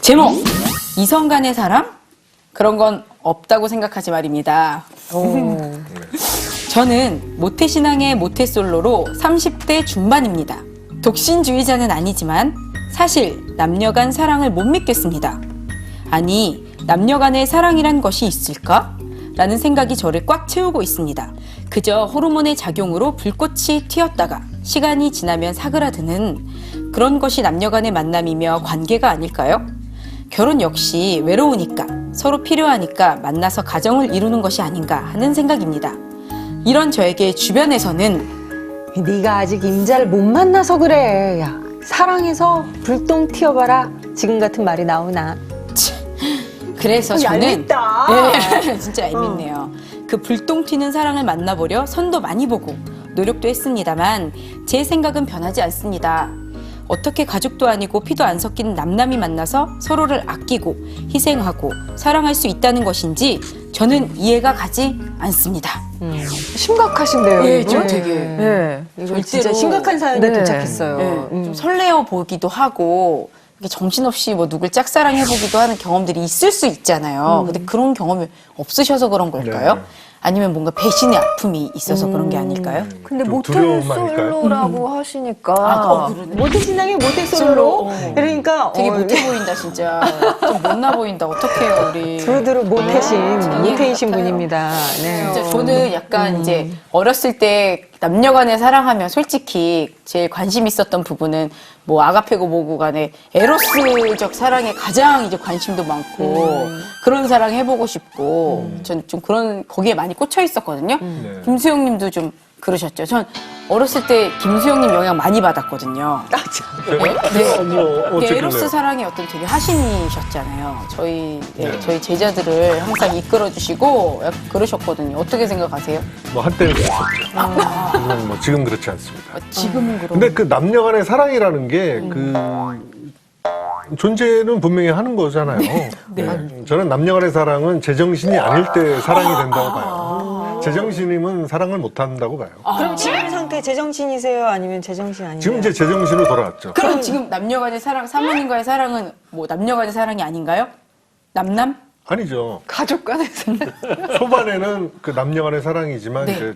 제목! 이성 간의 사랑? 그런 건 없다고 생각하지 말입니다. 저는 모태신앙의 모태솔로로 30대 중반입니다. 독신주의자는 아니지만 사실 남녀 간 사랑을 못 믿겠습니다. 아니, 남녀 간의 사랑이란 것이 있을까? 라는 생각이 저를 꽉 채우고 있습니다. 그저 호르몬의 작용으로 불꽃이 튀었다가 시간이 지나면 사그라드는 그런 것이 남녀 간의 만남이며 관계가 아닐까요? 결혼 역시 외로우니까, 서로 필요하니까 만나서 가정을 이루는 것이 아닌가 하는 생각입니다. 이런 저에게 주변에서는 네가 아직 임자를 못 만나서 그래. 야, 사랑해서 불똥 튀어봐라. 지금 같은 말이 나오나. 그래서 저는 얄밉다. 네, 진짜 얄밉네요. 그 불똥 튀는 사랑을 만나보려 선도 많이 보고 노력도 했습니다만 제 생각은 변하지 않습니다. 어떻게 가족도 아니고 피도 안 섞인 남남이 만나서 서로를 아끼고 희생하고 사랑할 수 있다는 것인지 저는 이해가 가지 않습니다. 심각하신데요. 예, 이분? 저 되게 네. 이거 진짜 심각한 사연이 네. 도착했어요. 네, 좀 설레어 보기도 하고 이렇게 정신없이 뭐 누굴 짝사랑해보기도 하는 경험들이 있을 수 있잖아요. 근데 그런 경험이 없으셔서 그런 걸까요? 네. 아니면 뭔가 배신의 아픔이 있어서 그런 게 아닐까요? 근데 좀 모태 두려움 아닐까요? 솔로라고 하시니까 그러네. 모태신앙의 모태솔로. 솔로. 그러니까 되게 못해 보인다 진짜. 좀 못나 보인다. 어떡해요 우리. 두루두루 모태신 참 모태이신 같아요. 분입니다. 네. 진짜 저는 약간 이제 어렸을 때 남녀간에 사랑하면 솔직히 제일 관심 있었던 부분은 뭐 아가페고 뭐고 간에 에로스적 사랑에 가장 이제 관심도 많고 그런 사랑 해보고 싶고 전 좀 그런 거기에 많이 꽂혀 있었거든요. 네. 김수영 님도 좀 그러셨죠. 전 어렸을 때 김수영 님 영향 많이 받았거든요. 네. 뭐 어쨌든 에로스 사랑의 어떤 되게 하신이셨잖아요. 저희 저희 제자들을 항상 이끌어 주시고 그러셨거든요. 어떻게 생각하세요? 뭐 한때는 그랬었죠. 지금은 뭐 지금 그렇지 않습니다. 지금은 그런. 근데 그 남녀간의 사랑이라는 게 그 존재는 분명히 하는 거잖아요. 네. 저는 남녀간의 사랑은 제정신이 아닐 때 사랑이 된다고 봐요. 제정신이면 사랑을 못 한다고 봐요. 그럼 지금 상태 제정신이세요? 아니면 제정신 아니에요? 지금 이제 제정신으로 돌아왔죠. 그럼 지금 남녀간의 사랑, 사모님과의 사랑은 뭐 남녀간의 사랑이 아닌가요? 남남? 아니죠. 가족 간에서 초반에는 그 남녀간의 사랑이지만 네. 이제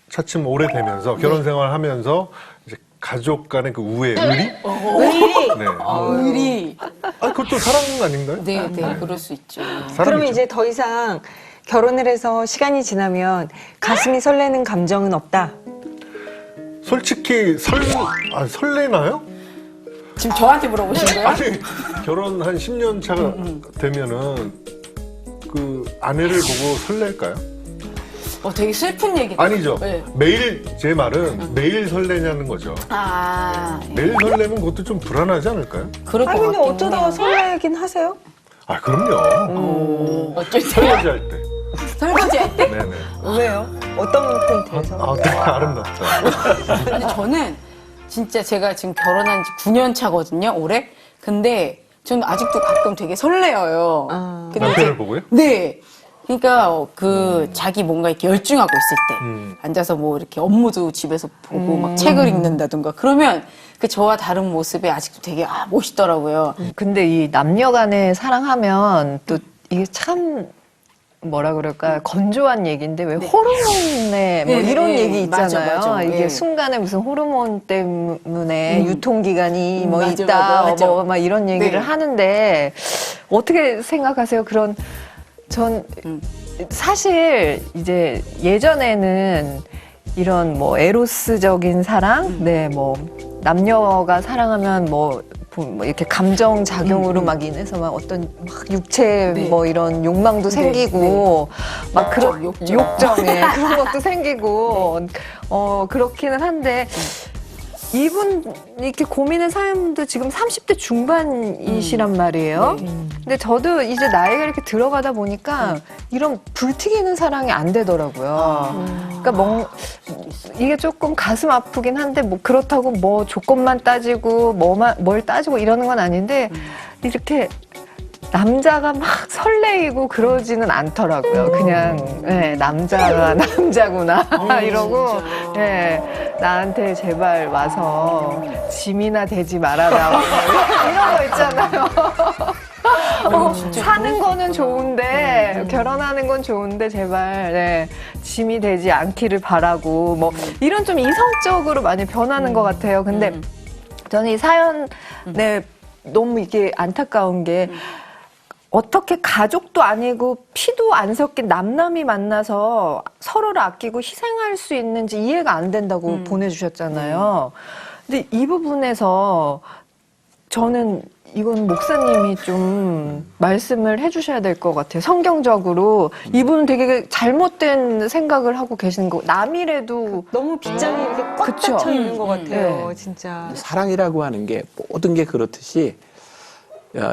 차츰 오래되면서 결혼 생활하면서 이제 가족 간의 그 우애, 의리? 네. 의리. 그것도 사랑 아닌가요? 네, 네, 그럴 수 있죠. 사랑이죠. 그러면 이제 더 이상 결혼을 해서 시간이 지나면 가슴이 설레는 감정은 없다. 솔직히 설레나요? 지금 저한테 물어보신 거예요? 아니, 결혼 한 10년 차가 되면은 그 아내를 보고 설렐까요? 되게 슬픈 얘기다. 아니죠. 네. 매일, 제 말은 매일 설레냐는 거죠. 매일 설레면 그것도 좀 불안하지 않을까요? 그럴 것 아니 근데 같긴 어쩌다가 해요. 설레긴 하세요? 그럼요. 어쩔 때 설거지 할 때. 설거지 할 때? 네네. 왜요? 어떤 포인트에서? 되게 아름답죠. 근데 저는 진짜 제가 지금 결혼한 지 9년 차거든요, 올해. 근데 저는 아직도 가끔 되게 설레어요. 근데 남편을 이제- 보고요? 네. 그러니까 자기 뭔가 이렇게 열중하고 있을 때 앉아서 뭐 이렇게 업무도 집에서 보고 막 책을 읽는다든가 그러면 그 저와 다른 모습에 아직도 되게 멋있더라고요. 근데 이 남녀 간에 사랑하면 또 이게 참 뭐라 그럴까 건조한 얘기인데 왜 호르몬에 뭐 네, 이런 네, 얘기 맞아, 있잖아요. 맞아. 이게 네. 순간에 무슨 호르몬 때문에 유통기간이 뭐 맞아, 있다 맞아. 뭐 막 이런 얘기를 네. 하는데 어떻게 생각하세요? 전 사실 이제 예전에는 이런 뭐 에로스적인 사랑, 네, 뭐 남녀가 사랑하면 뭐 이렇게 감정 작용으로 막 인해서 막 어떤 막 육체 네. 뭐 이런 욕망도 생기고 막 그런 욕정, 예, 그런 것도 생기고 그렇기는 한데. 이분 이렇게 고민의 사연도 지금 30대 중반이시란 말이에요. 근데 저도 이제 나이가 이렇게 들어가다 보니까 이런 불튀기는 사랑이 안 되더라고요. 그러니까 이게 조금 가슴 아프긴 한데 뭐 그렇다고 뭐 조건만 따지고 뭘 따지고 이러는 건 아닌데 이렇게 남자가 막 설레이고 그러지는 않더라고요. 그냥 남자가 남자구나 이러고 나한테 제발 와서 짐이나 되지 말아라 이런 거 있잖아요. 사는 거는 좋은데 결혼하는 건 좋은데 제발 네, 짐이 되지 않기를 바라고 뭐 이런 좀 이성적으로 많이 변하는 것 같아요. 근데 저는 이 사연에 너무 이게 안타까운 게 어떻게 가족도 아니고 피도 안 섞인 남남이 만나서 서로를 아끼고 희생할 수 있는지 이해가 안 된다고 보내주셨잖아요. 근데 이 부분에서 저는 이건 목사님이 좀 말씀을 해주셔야 될 것 같아요. 성경적으로 이분은 되게 잘못된 생각을 하고 계시는 거. 남이라도 너무 빗장이 이렇게 꽉 그쵸. 닫혀 있는 것 같아요. 네. 진짜. 사랑이라고 하는 게 모든 게 그렇듯이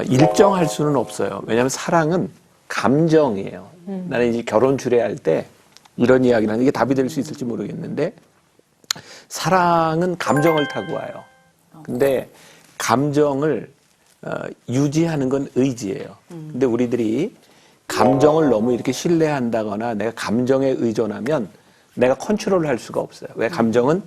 일정할 수는 없어요. 왜냐하면 사랑은 감정이에요. 나는 이제 결혼 주례할 때 이런 이야기를 하는데 이게 답이 될 수 있을지 모르겠는데 사랑은 감정을 타고 와요. 근데 감정을 유지하는 건 의지예요. 근데 우리들이 감정을 너무 이렇게 신뢰한다거나 내가 감정에 의존하면 내가 컨트롤을 할 수가 없어요. 왜 감정은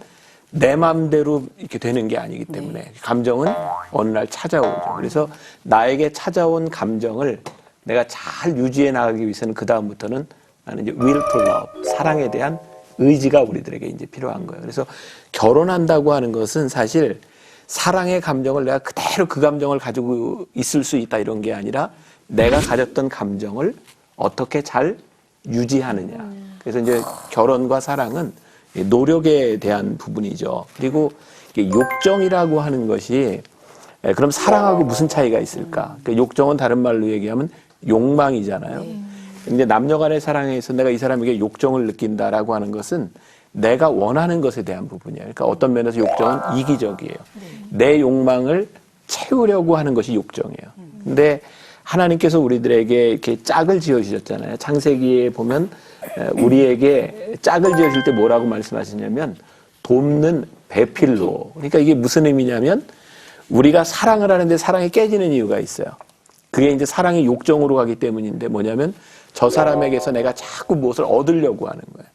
내 마음대로 이렇게 되는 게 아니기 때문에 감정은 어느 날 찾아오죠. 그래서 나에게 찾아온 감정을 내가 잘 유지해 나가기 위해서는 그 다음부터는 나는 이제 will to love, 사랑에 대한 의지가 우리들에게 이제 필요한 거예요. 그래서 결혼한다고 하는 것은 사실 사랑의 감정을 내가 그대로 그 감정을 가지고 있을 수 있다 이런 게 아니라 내가 가졌던 감정을 어떻게 잘 유지하느냐. 그래서 이제 결혼과 사랑은 노력에 대한 부분이죠. 그리고 욕정이라고 하는 것이 그럼 사랑하고 무슨 차이가 있을까? 욕정은 다른 말로 얘기하면 욕망이잖아요. 근데 남녀 간의 사랑에서 내가 이 사람에게 욕정을 느낀다라고 하는 것은 내가 원하는 것에 대한 부분이에요. 그러니까 어떤 면에서 욕정은 이기적이에요. 내 욕망을 채우려고 하는 것이 욕정이에요. 근데 하나님께서 우리들에게 이렇게 짝을 지어주셨잖아요. 창세기에 보면 우리에게 짝을 지어줄 때 뭐라고 말씀하시냐면 돕는 배필로. 그러니까 이게 무슨 의미냐면 우리가 사랑을 하는데 사랑이 깨지는 이유가 있어요. 그게 이제 사랑이 욕정으로 가기 때문인데 뭐냐면 저 사람에게서 내가 자꾸 무엇을 얻으려고 하는 거예요.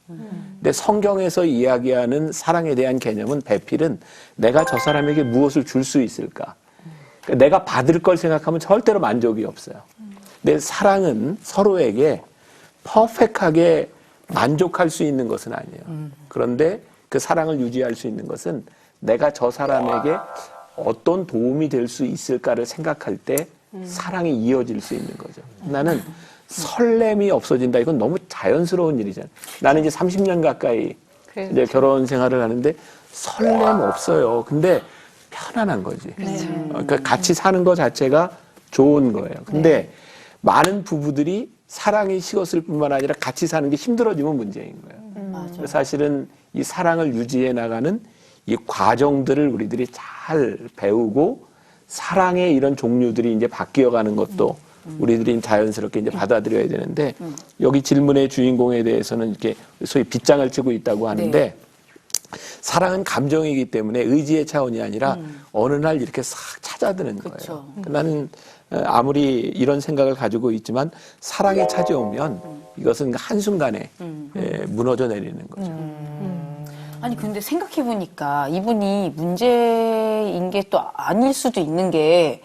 근데 성경에서 이야기하는 사랑에 대한 개념은 배필은 내가 저 사람에게 무엇을 줄 수 있을까? 그러니까 내가 받을 걸 생각하면 절대로 만족이 없어요. 근데 사랑은 서로에게 퍼펙트하게 만족할 수 있는 것은 아니에요. 그런데 그 사랑을 유지할 수 있는 것은 내가 저 사람에게 어떤 도움이 될 수 있을까를 생각할 때 사랑이 이어질 수 있는 거죠. 나는 설렘이 없어진다. 이건 너무 자연스러운 일이잖아요. 나는 이제 30년 가까이 이제 결혼 생활을 하는데 설렘 없어요. 근데 편안한 거지. 그러니까 같이 사는 것 자체가 좋은 거예요. 근데 많은 부부들이 사랑이 식었을 뿐만 아니라 같이 사는 게 힘들어지면 문제인 거예요. 사실은 이 사랑을 유지해 나가는 이 과정들을 우리들이 잘 배우고 사랑의 이런 종류들이 이제 바뀌어가는 것도 우리들이 자연스럽게 이제 받아들여야 되는데 여기 질문의 주인공에 대해서는 이렇게 소위 빗장을 치고 있다고 하는데 사랑은 감정이기 때문에 의지의 차원이 아니라 어느 날 이렇게 싹 찾아드는 거예요. 나는 아무리 이런 생각을 가지고 있지만 사랑이 찾아오면 이것은 한순간에 무너져 내리는 거죠. 아니 근데 생각해보니까 이분이 문제인 게 또 아닐 수도 있는 게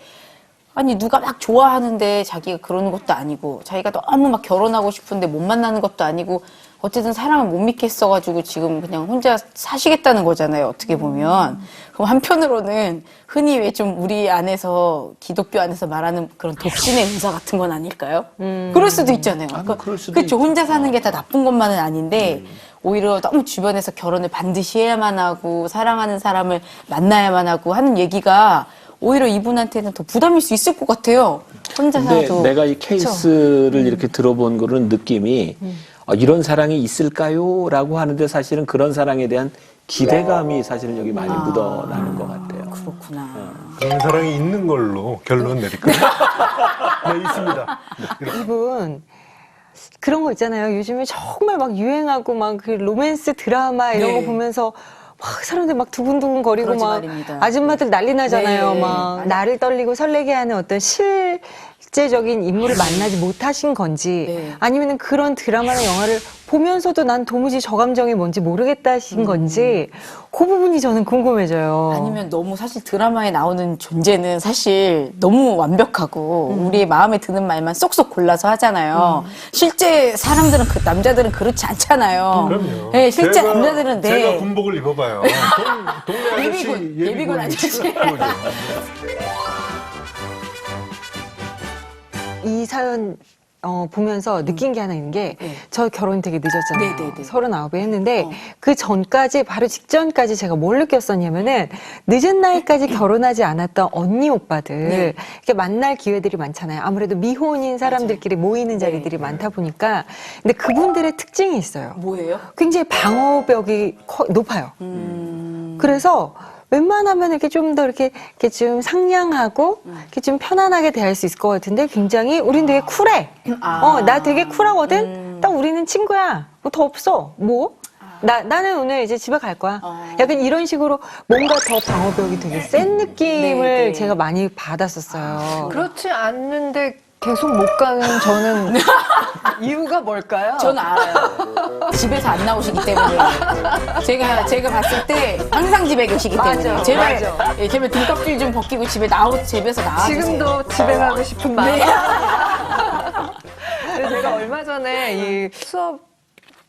아니 누가 막 좋아하는데 자기가 그러는 것도 아니고 자기가 너무 막 결혼하고 싶은데 못 만나는 것도 아니고 어쨌든 사랑을 못 믿겠어가지고 지금 그냥 혼자 사시겠다는 거잖아요. 어떻게 보면. 그럼 한편으로는 흔히 왜 좀 우리 안에서 기독교 안에서 말하는 그런 독신의 은사 같은 건 아닐까요? 그럴 수도 있잖아요. 그럴 수도 그렇죠. 있죠. 혼자 사는 게 다 나쁜 것만은 아닌데 오히려 너무 주변에서 결혼을 반드시 해야만 하고 사랑하는 사람을 만나야만 하고 하는 얘기가 오히려 이분한테는 더 부담일 수 있을 것 같아요. 혼자 근데 살아도. 내가 이 케이스를 이렇게 들어본 거는 느낌이 이런 사랑이 있을까요? 라고 하는데 사실은 그런 사랑에 대한 기대감이 사실은 여기 많이 묻어나는 것 같아요. 그렇구나. 그런 사랑이 있는 걸로 결론 내릴까요? 네, 있습니다. 이분 그런 거 있잖아요. 요즘에 정말 막 유행하고 막 그 로맨스 드라마 이런 네. 거 보면서 막 사람들 막 두근두근 거리고 그러지 막 말입니다. 아줌마들 난리 나잖아요. 네. 막 나를 떨리고 설레게 하는 어떤 실제적인 인물을 만나지 못하신 건지 네. 아니면 그런 드라마나 영화를 보면서도 난 도무지 저 감정이 뭔지 모르겠다 하신 건지 그 부분이 저는 궁금해져요. 아니면 너무 사실 드라마에 나오는 존재는 사실 너무 완벽하고 우리의 마음에 드는 말만 쏙쏙 골라서 하잖아요. 실제 사람들은 남자들은 그렇지 않잖아요. 그럼요. 네, 실제 제가- 남자들은 제가 군복을 입어봐요. 동네 아저씨 예비군 아저씨. 그거죠. 이 사연 보면서 느낀 게 하나 있는 게, 네. 저 결혼이 되게 늦었잖아요. 네, 네, 네. 39에 했는데, 그 전까지, 바로 직전까지 제가 뭘 느꼈었냐면은, 늦은 나이까지 결혼하지 않았던 언니, 오빠들, 이렇게 만날 기회들이 많잖아요. 아무래도 미혼인 사람들끼리 모이는 자리들이 많다 보니까. 근데 그분들의 특징이 있어요. 뭐예요? 굉장히 방어벽이 높아요. 그래서 웬만하면 이렇게 좀 더 이렇게 좀 상냥하고 이렇게 좀 편안하게 대할 수 있을 것 같은데 굉장히 우린 되게 쿨해. 나 되게 쿨하거든. 딱 우리는 친구야. 뭐 더 없어. 뭐? 나는 오늘 이제 집에 갈 거야. 약간 이런 식으로 뭔가 더 방어벽이 되게 센 느낌을 네, 네. 제가 많이 받았었어요. 그렇지 않는데 계속 못 가는 저는 이유가 뭘까요? 저는 알아요. 집에서 안 나오시기 때문에. 제가 봤을 때 항상 집에 계시기 때문에. 맞아, 제발, 맞아. 예, 제발 등껍질 좀 벗기고 집에서 나와주세요. 지금도 집에 가고 싶은 마음. 근데 제가 얼마 전에 이 수업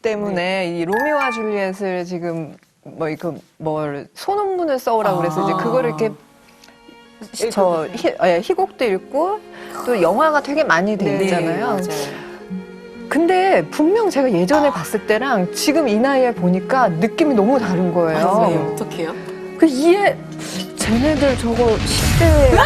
때문에 이 로미오와 줄리엣을 지금 뭘 소논문을 써오라고 그래서 이제 그거를 이렇게 희곡도 읽고 또 영화가 되게 많이 돼 있잖아요. 근데 분명 제가 예전에 봤을 때랑 지금 이 나이에 보니까 느낌이 너무 다른 거예요. 네, 어떡해요? 쟤네들 저거 10대에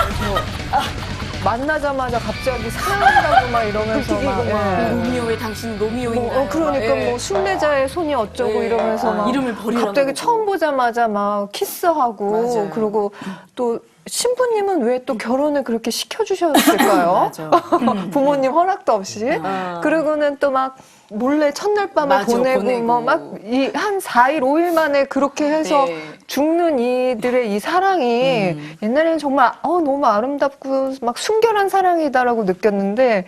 만나자마자 갑자기 사랑한다고 막 이러면서 막 예. 로미오의 당신 로미오인가요? 그러니까 예. 뭐 순례자의 손이 어쩌고 예. 이러면서 막 이름을 버리라고 갑자기 그러고. 처음 보자마자 막 키스하고 맞아요. 그리고 또 신부님은 왜 또 결혼을 그렇게 시켜주셨을까요? 맞아. 부모님 허락도 없이. 그리고는 또 막 몰래 첫날 밤에 맞아, 보내고 보내고. 뭐 막 한 4일, 5일 만에 그렇게 해서 네. 죽는 이들의 이 사랑이 옛날에는 정말 너무 아름답고 막 순결한 사랑이다라고 느꼈는데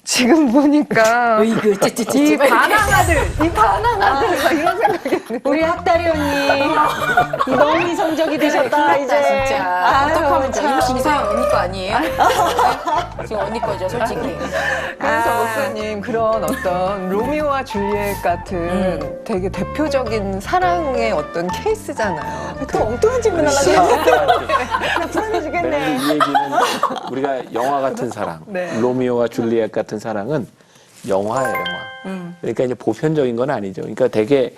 지금 보니까 으이그, 찌찌찌찌. 이 반항아들 막 이런 생각이 드는 우리 학다리 언니 너무 이성적이 되셨다 이제. 진짜. 어떡하면 참. 좋아. 이 사연 언니 거 아니에요? 네? 지금 언니 거죠, 솔직히. 그래서 목사님 그런 어떤 로미오와 줄리엣 같은 되게 대표적인 사랑의 어떤 케이스잖아요. 또 엉뚱한 질문 하려고 불안해지겠네. 네, 이 얘기는 우리가 영화 같은 사랑, 네. 로미오와 줄리엣 같은 사랑은 영화예요, 영화. 그러니까 이제 보편적인 건 아니죠. 그러니까 되게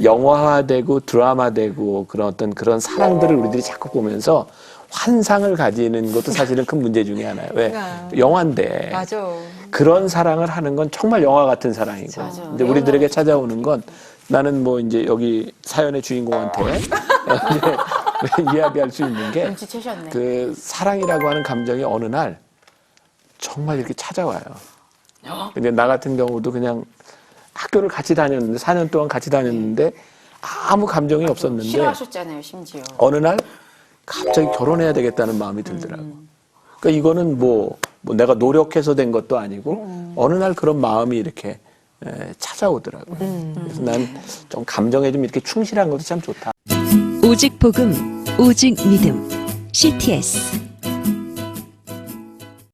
영화화되고 드라마되고 그런 사랑들을 우리들이 자꾸 보면서 환상을 가지는 것도 사실은 큰 문제 중에 하나예요. 왜? 영화인데. 맞아. 그런 사랑을 하는 건 정말 영화 같은 사랑이고. 맞아. 근데 우리들에게 찾아오는 건 나는 뭐 이제 여기 사연의 주인공한테 이제 이야기할 수 있는 게 눈치채셨네. 그 사랑이라고 하는 감정이 어느 날 정말 이렇게 찾아와요. 근데 나 같은 경우도 그냥 학교를 같이 다녔는데 4년 동안 같이 다녔는데 아무 감정이 없었는데 싫어하셨잖아요, 심지어. 어느 날 갑자기 결혼해야 되겠다는 마음이 들더라고. 그러니까 이거는 뭐 내가 노력해서 된 것도 아니고 어느 날 그런 마음이 이렇게 찾아오더라고요. 그래서 난 좀 감정에 좀 이렇게 충실한 것도 참 좋다. 오직 복음, 오직 믿음. CTS